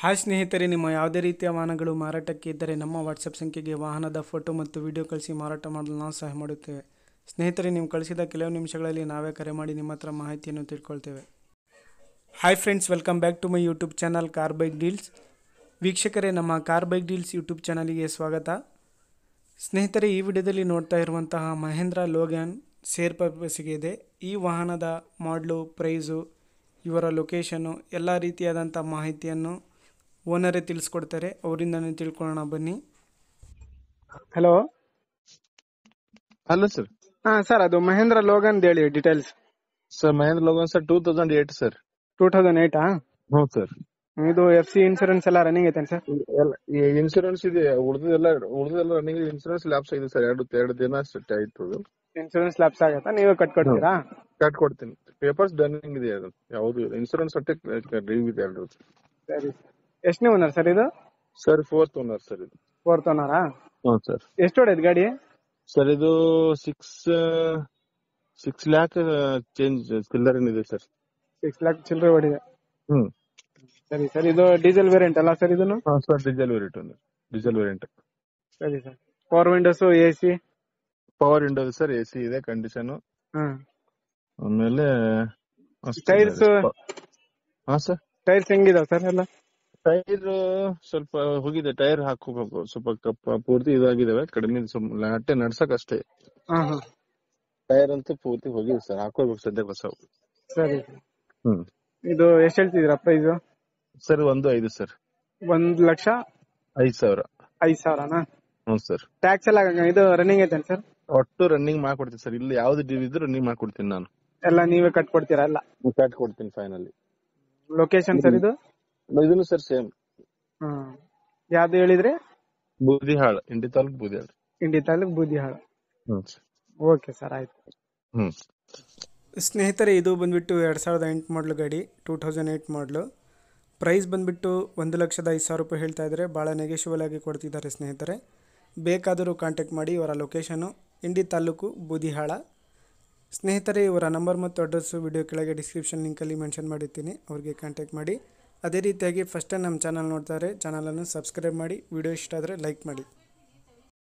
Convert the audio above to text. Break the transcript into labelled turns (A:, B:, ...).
A: Hi ಸ್ನೇಹಿತರೆ, ನಿಮ್ಮ ಯಾವುದೇ ರೀತಿಯ ವಾಹನಗಳು ಮಾರಾಟಕ್ಕೆ ಇದ್ದರೆ ನಮ್ಮ ವಾಟ್ಸಪ್ ಸಂಖ್ಯೆಗೆ ವಾಹನದ ಫೋಟೋ ಮತ್ತು ವಿಡಿಯೋ ಕಳಿಸಿ ಮಾರಾಟ ಮಾಡಲು ನಾವು ಸಹಾಯ ಮಾಡುತ್ತೇವೆ. ಸ್ನೇಹಿತರೆ, ನೀವು ಕಳಿಸಿದ ಕೆಲವು ನಿಮಿಷಗಳಲ್ಲಿ ನಾವೇ ಕರೆ ಮಾಡಿ ನಿಮ್ಮ ಹತ್ರ ಮಾಹಿತಿಯನ್ನು ತಿಳ್ಕೊಳ್ತೇವೆ. Hi friends, welcome back to my YouTube channel car bike deals. ವೀಕ್ಷಕರೇ, ನಮ್ಮ ಕಾರ್ ಬೈಕ್ ಡೀಲ್ಸ್ ಯೂಟ್ಯೂಬ್ ಚಾನಲಿಗೆ ಸ್ವಾಗತ. ಸ್ನೇಹಿತರೆ, ಈ ವಿಡಿಯೋದಲ್ಲಿ ನೋಡ್ತಾ ಇರುವಂತಹ ಮಹೇಂದ್ರ ಲೋಗ್ಯಾನ್ ಸೇರ್ ಪರ್ಪಸ್ಗೆ ಇದೆ. ಈ ವಾಹನದ ಮಾಡಲು, ಪ್ರೈಸು, ಇವರ ಲೊಕೇಶನ್ನು, ಎಲ್ಲ ರೀತಿಯಾದಂಥ ಮಾಹಿತಿಯನ್ನು ಓನರೇ ತಿಳಿಸ್ಕೊಡ್ತಾರೆ. ಅವರಿಂದನೇ ತಿಳ್ಕೊಳ್ಳೋಣ ಬನ್ನಿ. Hello
B: hello sir.
A: ಸರ್, ಅದು ಮಹೇಂದ್ರ ಲೋಗನ್ ಹೇಳಿ details.
B: Sir Mahindra Logan sir 2008 sir.
A: 2008
B: ಹ್ಞೂ ಸರ್.
A: ಇದು FC ಇನ್ಸೂರೆನ್ಸ್ ಎಲ್ಲ ರನ್ನಿಂಗ್ ಐತೆ ಸರ್?
B: ಇನ್ಸೂರೆನ್ಸ್ ಇದೆ, ಉಳಿದೆಲ್ಲ ರನ್ನಿಂಗ್. ಇನ್ಸೂರೆನ್ಸ್ ಲ್ಯಾಪ್ಸ್ ಆಗಿದೆ ಸರ್. ಎರಡು ದಿನ ಅಷ್ಟೇ ಆಯ್ತು.
A: ಇನ್ಸೂರೆನ್ಸ್ ಲ್ಯಾಪ್ಸ್ ಆಗತ್ತಾ? ನೀವೇ ಕಟ್ಕೊಡ್ತೀರಾ?
B: ಕಟ್ಕೊಡ್ತೀನಿ. ಪೇಪರ್ಸ್ ರನ್ನಿಂಗ್ ಇದೆ. ಅದು ಯಾವುದು ಇನ್ಸೂರೆನ್ಸ್ ಅಷ್ಟೇ ಡ್ರೀವ್ ಇದೆ. ಎರಡು.
A: ಸರಿ. ಎಷ್ಟನೇ ಓನರ್ ಸರ್ ಇದು?
B: ಸರ್ 4th ಓನರ್ ಸರ್ ಇದು.
A: 4th ಓನರಾ?
B: ಹ್ಞೂ ಸರ್.
A: ಎಷ್ಟು ಹೊಡೆದ್ ಗಾಡಿ?
B: ಸರ್ ಇದು 6 lakh ಚೇಂಜ್ ಚಿಲ್ಲರ್ ಏನಿದೆ ಸರ್.
A: 6 lakh ಚಿಲ್ಲರೆ ಹೊಡಿದೆ.
B: ಹ್ಮ್.
A: ಸರಿ ಸರ್. ಇದು ಡೀಸೆಲ್ ವೇರಿಯಂಟ್ ಅಲ್ಲ ಸರ್ ಇದನ್ನು?
B: Sir diesel variant.
A: ಸರಿ sir. Power windows, AC?
B: Power windows sir. AC ಇದೆ ಕಂಡೀಷನ್. ಆಮೇಲೆ
A: ಟೈರ್ಸ್?
B: ಹಾ ಸರ್.
A: ಟೈರ್ಸ್ ಹೆಂಗಿದಾವ ಸರ್ ಎಲ್ಲ?
B: ಟೈರ್ ಸ್ವಲ್ಪ ಹೋಗಿದೆ. ಟೈರ್ ಹಾಕೋಬೇಕು. ಸ್ವಲ್ಪ ಪೂರ್ತಿ ಇದಾಗಿದಾವೆ. ಕಡಿಮೆ ಸ್ವಲ್ಪ ನಡ್ಸಕ್ ಅಷ್ಟೇ. ಟೈರ್ ಅಂತೂ ಪೂರ್ತಿ ಹೋಗಿದೆ ಸರ್. ಹಾಕೋಬೇಕು ಸದ್ಯ ಹೊಸ.
A: ಸರಿ. ಇದು ಎಷ್ಟು ಹೇಳ್ತಿದ್ದೀರಾ ಪ್ರೈಸ್?
B: Sir 1.5 sir.
A: 1,05,000. 5,000ನಾ?
B: ಹ್ಞೂ ಸರ್.
A: ಟ್ಯಾಕ್ಸ್ ಎಲ್ಲ ಇದು ರನ್ನಿಂಗ್ ಐತೆ ಸರ್?
B: ಒಟ್ಟು ರನ್ನಿಂಗ್ ಮಾಡ್ಕೊಡ್ತೀನಿ ಸರ್. ಇಲ್ಲಿ ಯಾವ್ದು ಡ್ಯೂ ಇದ್ರು ರನ್ನಿಂಗ್ ಮಾಡ್ಕೊಡ್ತೀನಿ ನಾನು.
A: ಎಲ್ಲ ನೀವೇ ಕಟ್ಕೊಡ್ತೀರಾ? ಎಲ್ಲ
B: ಕಟ್ಕೊಡ್ತೀನಿ ಫೈನಲಿ.
A: ಲೊಕೇಶನ್ ಸರ್ ಇದು?
B: ಇದನ್ನು ಸರ್ ಸೇಮ್.
A: ಯಾವ್ದು ಹೇಳಿದ್ರಿ?
B: ಬೂದಿಹಾಳ, ಇಂಡಿ ತಾಲೂಕ್ ಬೂದಿಹಾಳ.
A: ಬೂದಿಹಾಳ. ಓಕೆ ಸರ್, ಆಯ್ತು. ಸ್ನೇಹಿತರೆ, ಇದು ಬಂದ್ಬಿಟ್ಟು 2008 ಮಾಡಲು ಗಾಡಿ. 2008 ಮಾಡಲು. ಪ್ರೈಸ್ ಬಂದ್ಬಿಟ್ಟು 1,05,000 ರೂಪಾಯಿ ಹೇಳ್ತಾ ಇದ್ದಾರೆ. ಭಾಳ ನೆಗೆಷಿಬಲ್ ಆಗಿ ಕೊಡ್ತಿದ್ದಾರೆ ಸ್ನೇಹಿತರೆ. ಬೇಕಾದರೂ ಕಾಂಟ್ಯಾಕ್ಟ್ ಮಾಡಿ. ಇವರ ಲೊಕೇಶನು ಇಂಡಿ ತಾಲೂಕು ಬೂದಿಹಾಳ. ಸ್ನೇಹಿತರೆ, ಇವರ ನಂಬರ್ ಮತ್ತು ಅಡ್ರೆಸ್ಸು ವಿಡಿಯೋ ಕೆಳಗೆ ಡಿಸ್ಕ್ರಿಪ್ಷನ್ ಲಿಂಕಲ್ಲಿ ಮೆನ್ಷನ್ ಮಾಡಿರ್ತೀನಿ. ಅವ್ರಿಗೆ ಕಾಂಟ್ಯಾಕ್ಟ್ ಮಾಡಿ. ಅದೇ ರೀತಿಯಾಗಿ ಫಸ್ಟ್ ಟೈಮ್ ನಮ್ಮ ಚಾನಲ್ ನೋಡ್ತಾರೆ, ಚಾನಲನ್ನು ಸಬ್ಸ್ಕ್ರೈಬ್ ಮಾಡಿ. ವಿಡಿಯೋ ಇಷ್ಟ ಆದರೆ ಲೈಕ್ ಮಾಡಿ.